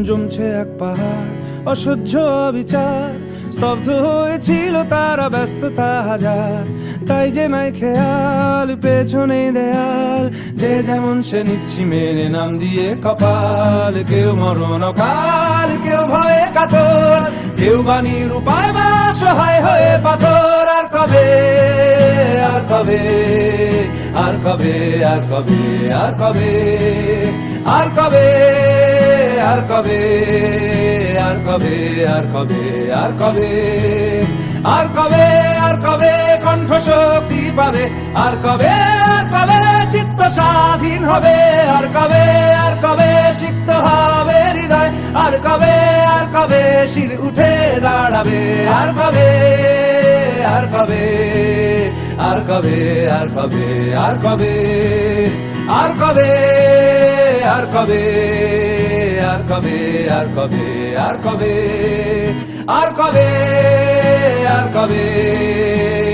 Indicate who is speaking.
Speaker 1: জমছে এক পাহাড় অসহ্য বিচার, স্তব্ধ হয়েছিল তারা ব্যস্ততা হাজার। তাই যে নাই খেয়াল পেছনে দেয়াল, যে যেমন সে নিচ্ছি মেনে নাম দিয়ে কপাল। কেউ মরণ কাল, কেউ ভয়ে কাতর, কেউ বাণীর উপায় বা সহায় হয়ে পাথর। আর কবে, আর কবে, আর কবে, আর কবে, আর কবে, আর কবে, আর কবে, আর কবে, আর কবে, আর কবে, আর কবে, আর কবে কণ্ঠ শক্তি পাবে। আর কবে, আর কবে চিত্ত স্বাধীন হবে। আর কবে, আর কবে সিক্ত হবে হৃদয়। আর কবে, আর কবে শির উঠে দাঁড়াবে। আর কবে, আর কবে, আর কবে, আর কবে, আর কবে, আর কবে, আর কবে, আর কবে, আর কবে, আর কবে, আর কবে, আর কবে।